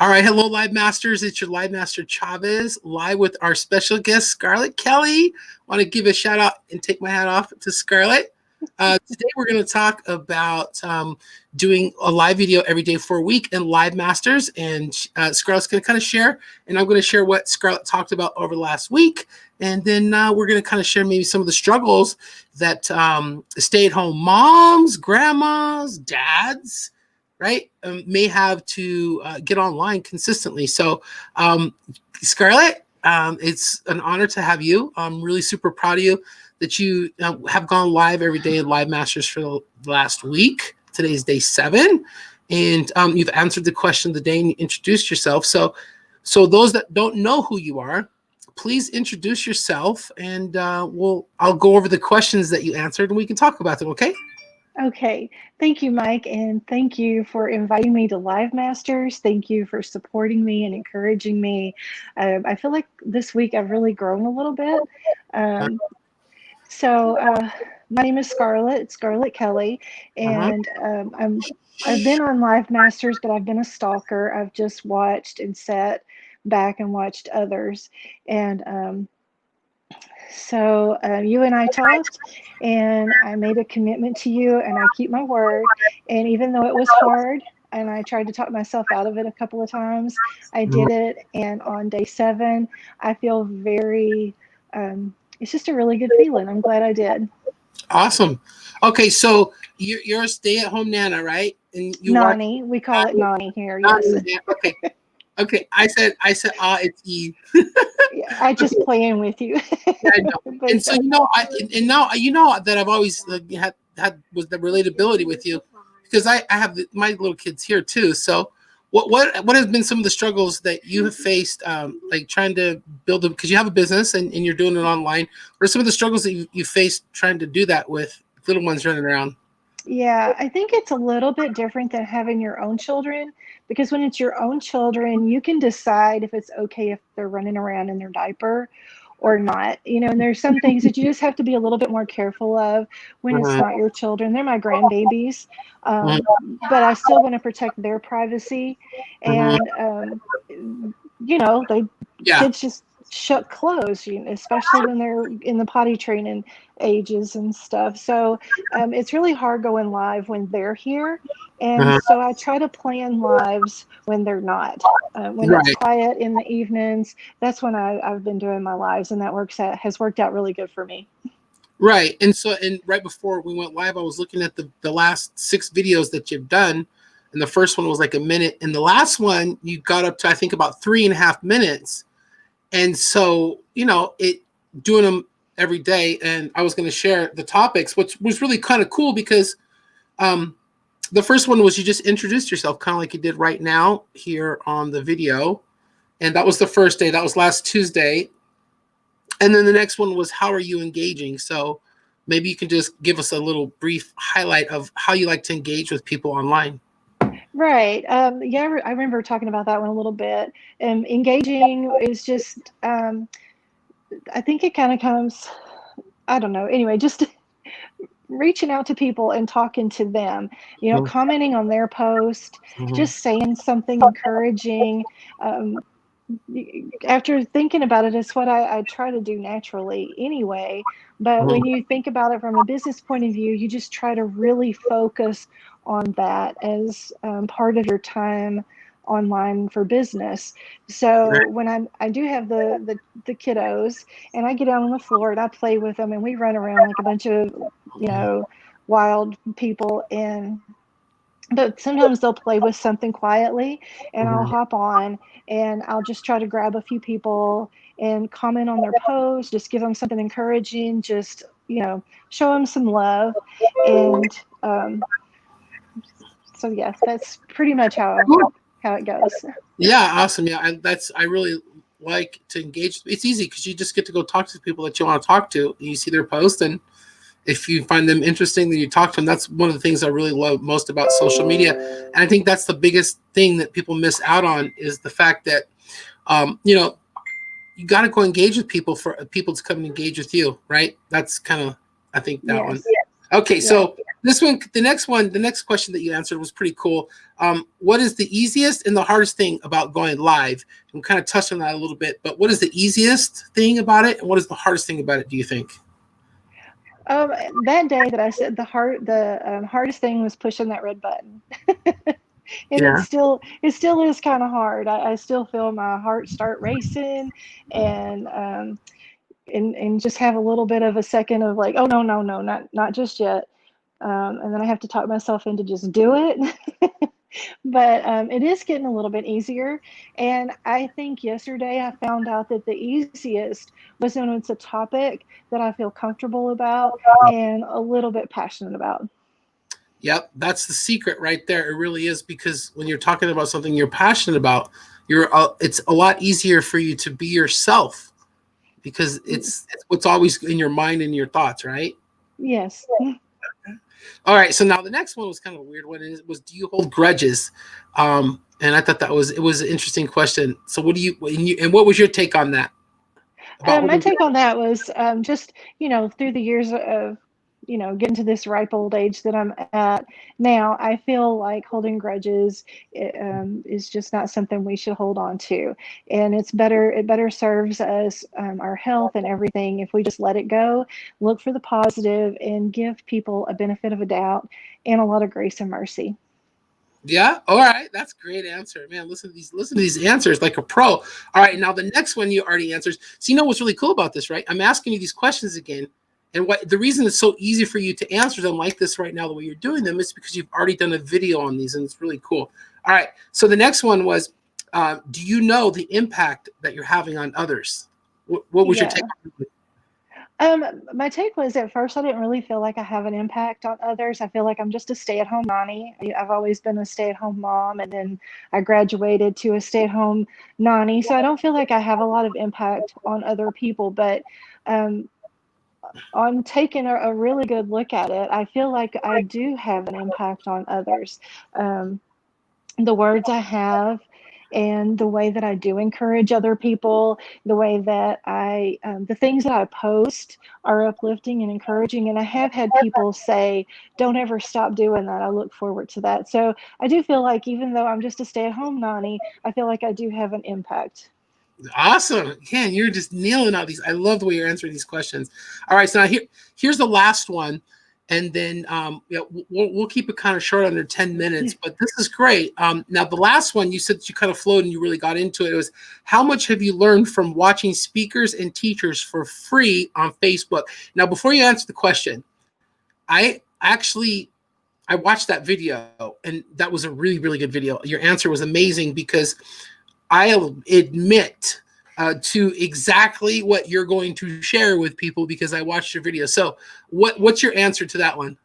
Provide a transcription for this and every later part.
All right, hello, Live Masters. It's your Live Master Chavez, live with our special guest, Scarlett Kelly. Want to give a shout out and take my hat off to Scarlett. Today, we're going to talk about doing a live video every day for a week in Live Masters. And Scarlett's going to kind of share, and I'm going to share what Scarlett talked about over the last week. And then we're going to kind of share maybe some of the struggles that stay-at-home moms, grandmas, dads, right, may have to get online consistently. So, Scarlett, it's an honor to have you. I'm really super proud of you that you have gone live every day in Live Masters for the last week. Today's day 7, and you've answered the question of the day and you introduced yourself. So those that don't know who you are, please introduce yourself, and I'll go over the questions that you answered, and we can talk about them. Okay? Okay, thank you, Mike, and thank you for inviting me to Live Masters. Thank you for supporting me and encouraging me. I feel like this week I've really grown a little bit. My name is Scarlett Kelly, and I've been on Live Masters, but I've been a stalker. I've just watched and sat back and watched others, and you and I talked, and I made a commitment to you, and I keep my word. And even though it was hard, and I tried to talk myself out of it a couple of times, I did it. And on day 7, I feel very, it's just a really good feeling. I'm glad I did. Awesome. Okay, so you're a stay-at-home nana, right? And you Nani, we call it Nani here. Yes. Okay. Okay, I said, it's Eve. I just playing with you. I know. And so now that I've always had was the relatability with you, because I have my little kids here too. So what has been some of the struggles that you have faced, like trying to build because you have a business and you're doing it online? What are some of the struggles that you faced trying to do that with little ones running around? Yeah, I think it's a little bit different than having your own children, because when it's your own children, you can decide if it's okay if they're running around in their diaper or not. And there's some things that you just have to be a little bit more careful of when it's not your children. They're my grandbabies, but I still want to protect their privacy. And, kids just shut close, especially when they're in the potty training ages and stuff. So it's really hard going live when they're here. And so I try to plan lives when they're not. When it's quiet in the evenings, that's when I've been doing my lives, and that has worked out really good for me. Right. And right before we went live, I was looking at the last 6 videos that you've done. And the first one was like a minute. And the last one, you got up to, I think, about 3.5 minutes. And so, doing them every day, and I was going to share the topics, which was really kind of cool because the first one was you just introduced yourself kind of like you did right now here on the video. And that was the first day. That was last Tuesday. And then the next one was, how are you engaging? So maybe you can just give us a little brief highlight of how you like to engage with people online. Right. Yeah, I remember talking about that one a little bit. Engaging is just, I think it kind of comes, I don't know. Anyway, just reaching out to people and talking to them, commenting on their post, just saying something encouraging. After thinking about it, it's what I try to do naturally anyway. But when you think about it from a business point of view, you just try to really focus on that as part of your time online for business. So when I do have the kiddos, and I get out on the floor and I play with them, and we run around like a bunch of wild people, but sometimes they'll play with something quietly, and I'll hop on and I'll just try to grab a few people and comment on their post, just give them something encouraging, just show them some love. And so yes, that's pretty much how it goes. Yeah, awesome. Yeah, I really like to engage. It's easy because you just get to go talk to people that you want to talk to. You see their post, and if you find them interesting, then you talk to them. That's one of the things I really love most about social media. And I think that's the biggest thing that people miss out on, is the fact that, you got to go engage with people for people to come and engage with you, right? That's kind of, I think, that one. Okay, so The next question that you answered was pretty cool. What is the easiest and the hardest thing about going live? We kind of touched on that a little bit, but what is the easiest thing about it, and what is the hardest thing about it, do you think? That day that I said the hardest thing was pushing that red button. And Yeah. it still is kind of hard. I still feel my heart start racing, and and just have a little bit of a second of like, oh no, no, no, not just yet. And then I have to talk myself into just do it. But it is getting a little bit easier. And I think yesterday I found out that the easiest was when it's a topic that I feel comfortable about and a little bit passionate about. Yep, that's the secret right there. It really is, because when you're talking about something you're passionate about, it's a lot easier for you to be yourself, because it's what's always in your mind and your thoughts, right? Yes. All right, so now the next one was kind of a weird one. Was do you hold grudges? And I thought it was an interesting question. So what do and what was your take on that? About My holding take on that was just, through the years of, getting to this ripe old age that I'm at now, I feel like holding grudges is just not something we should hold on to. And it better serves us, our health and everything, if we just let it go, look for the positive, and give people a benefit of a doubt and a lot of grace and mercy. Yeah. All right. That's a great answer, man. Listen to these answers like a pro. All right. Now the next one you already answered. So you know what's really cool about this, right? I'm asking you these questions again. And what the reason it's so easy for you to answer them like this right now, the way you're doing them, is because you've already done a video on these, and it's really cool. All right. So the next one was, do you know the impact that you're having on others? What was your Yeah. take on it? My take was, at first I didn't really feel like I have an impact on others. I feel like I'm just a stay-at-home nanny. I've always been a stay-at-home mom, and then I graduated to a stay-at-home nanny. So I don't feel like I have a lot of impact on other people. But um, on taking a really good look at it, I feel like I do have an impact on others. Um, the words I have, and the way that I do encourage other people, the way that the things that I post are uplifting and encouraging. And I have had people say, don't ever stop doing that. I look forward to that. So I do feel like, even though I'm just a stay at home nanny, I feel like I do have an impact. Awesome. Ken, you're just nailing out these. I love the way you're answering these questions. All right. So now here's the last one. And then yeah, we'll keep it kind of short, under 10 minutes, but this is great. Now, the last one, you said that you kind of flowed and you really got into it. It was, how much have you learned from watching speakers and teachers for free on Facebook? Now, before you answer the question, I watched that video, and that was a really, really good video. Your answer was amazing, because I'll admit to exactly what you're going to share with people, because I watched your video. So what's your answer to that one?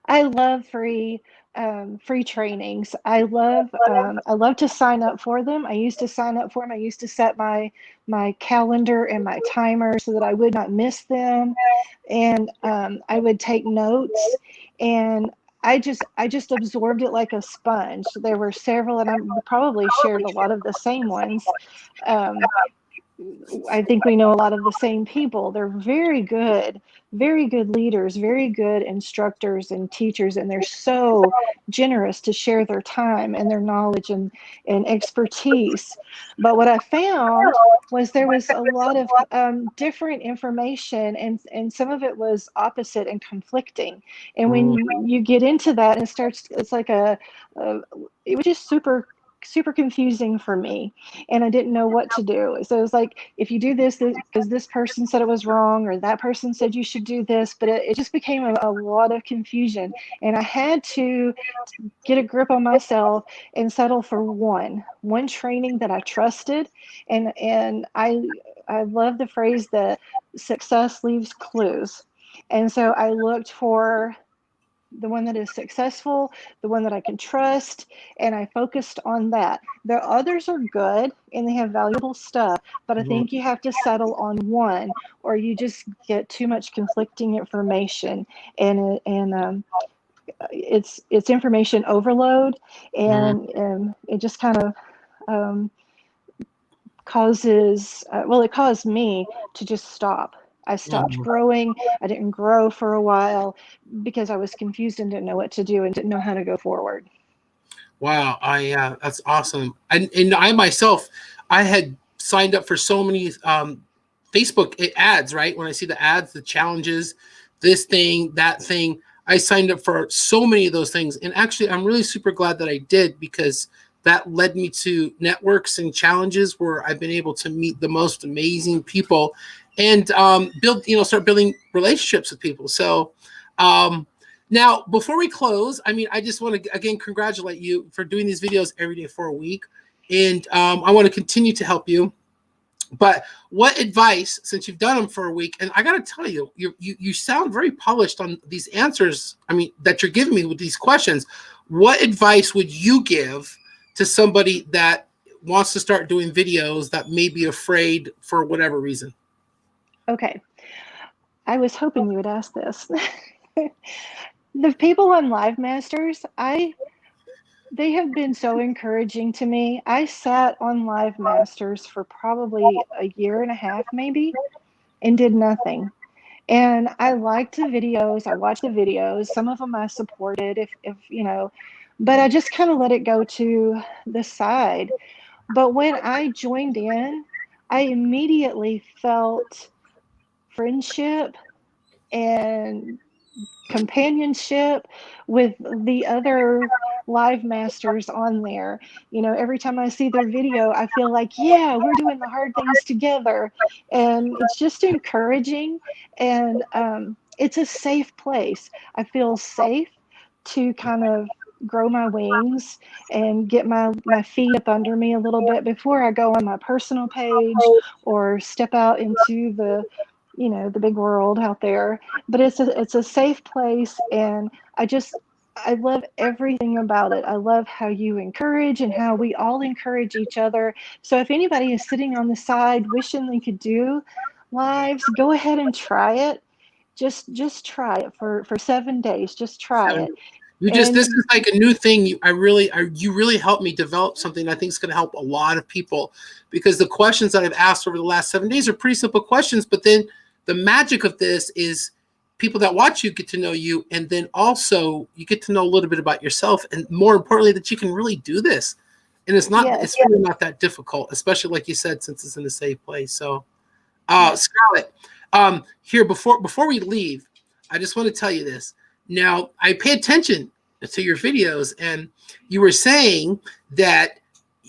I love free trainings. I love to sign up for them. I used to sign up for them. I used to set my calendar and my timer so that I would not miss them, and I would take notes, and I just absorbed it like a sponge. There were several, and I probably shared a lot of the same ones. Um, I think we know a lot of the same people. They're very good leaders, very good instructors and teachers, and they're so generous to share their time and their knowledge and expertise. But what I found was there was a lot of different information, and some of it was opposite and conflicting. And when you get into that, and it's like a it was just super confusing for me, and I didn't know what to do. So it was like, if you do this because this person said it was wrong, or that person said you should do this, but it just became a lot of confusion. And I had to get a grip on myself and settle for one training that I trusted. And I love the phrase that success leaves clues. And so I looked for the one that is successful, the one that I can trust, and I focused on that. The others are good and they have valuable stuff, but I think you have to settle on one, or you just get too much conflicting information, and it's information overload, and it just kind of causes it caused me to just stop. I stopped Mhm. growing. I didn't grow for a while because I was confused and didn't know what to do and didn't know how to go forward. Wow, that's awesome. And I myself, I had signed up for so many Facebook ads, right? When I see the ads, the challenges, this thing, that thing, I signed up for so many of those things. And actually, I'm really super glad that I did, because that led me to networks and challenges where I've been able to meet the most amazing people and start building relationships with people. So, um, now, before we close, I mean, I just want to again congratulate you for doing these videos every day for a week, and I want to continue to help you. But what advice, since you've done them for a week, and I got to tell you, you sound very polished on these answers. I mean, that you're giving me with these questions. What advice would you give to somebody that wants to start doing videos that may be afraid for whatever reason? Okay. I was hoping you would ask this. The people on Live Masters, they have been so encouraging to me. I sat on Live Masters for probably a year and a half, maybe, and did nothing. And I liked the videos. I watched the videos. Some of them I supported, if but I just kind of let it go to the side. But when I joined in, I immediately felt friendship and companionship with the other live masters on there. Every time I see their video, I feel like, yeah, we're doing the hard things together. And it's just encouraging. And it's a safe place. I feel safe to kind of grow my wings and get my feet up under me a little bit before I go on my personal page or step out into the big world out there. But it's a safe place, and I love everything about it. I love how you encourage and how we all encourage each other. So if anybody is sitting on the side wishing they could do lives, go ahead and try it. Just try it for 7 days. Just try it. This And is like a new thing. You really helped me develop something I think is going to help a lot of people, because the questions that I've asked over the last 7 days are pretty simple questions. But then the magic of this is people that watch you get to know you, and then also you get to know a little bit about yourself, and more importantly, that you can really do this. And yes, it's really not that difficult, especially like you said, since it's in a safe place. So, yes. Scarlett, here before we leave, I just want to tell you this. Now, I pay attention to your videos, and you were saying that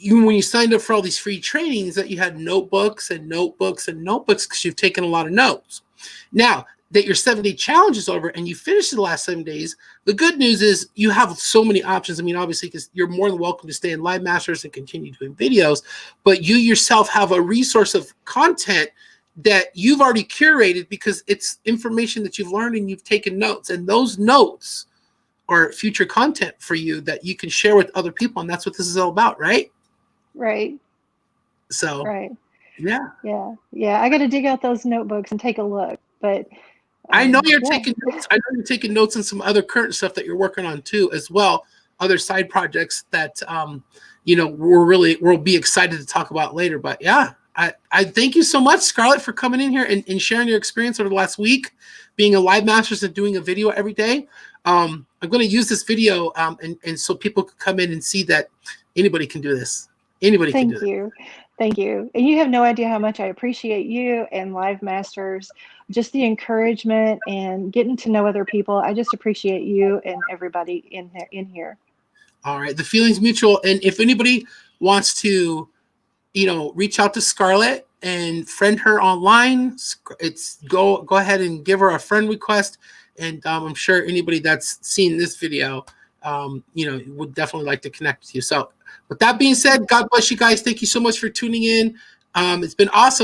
when you signed up for all these free trainings, that you had notebooks and notebooks and notebooks because you've taken a lot of notes. Now that your 7-day challenge is over and you finished the last 7 days, the good news is you have so many options. I mean, obviously, because you're more than welcome to stay in Live Masters and continue doing videos, but you yourself have a resource of content that you've already curated, because it's information that you've learned and you've taken notes, and those notes are future content for you that you can share with other people. And that's what this is all about, right? Right, So, right. yeah. Yeah. I got to dig out those notebooks and take a look. But I know you're yeah. taking notes. I know you're taking notes on some other current stuff that you're working on too, as well. Other side projects that we'll be excited to talk about later. But yeah, I thank you so much, Scarlett, for coming in here and sharing your experience over the last week, being a Live Masters and doing a video every day. I'm going to use this video and so people can come in and see that anybody can do this. Anybody can do Thank this. you. Thank you. And you have no idea how much I appreciate you and Live Masters, just the encouragement and getting to know other people. I just appreciate you and everybody in here. All right. The feeling's mutual. And if anybody wants to, reach out to Scarlett and friend her online, it's go ahead and give her a friend request. And I'm sure anybody that's seen this video, would definitely like to connect with you. So with that being said, God bless you guys. Thank you so much for tuning in. It's been awesome.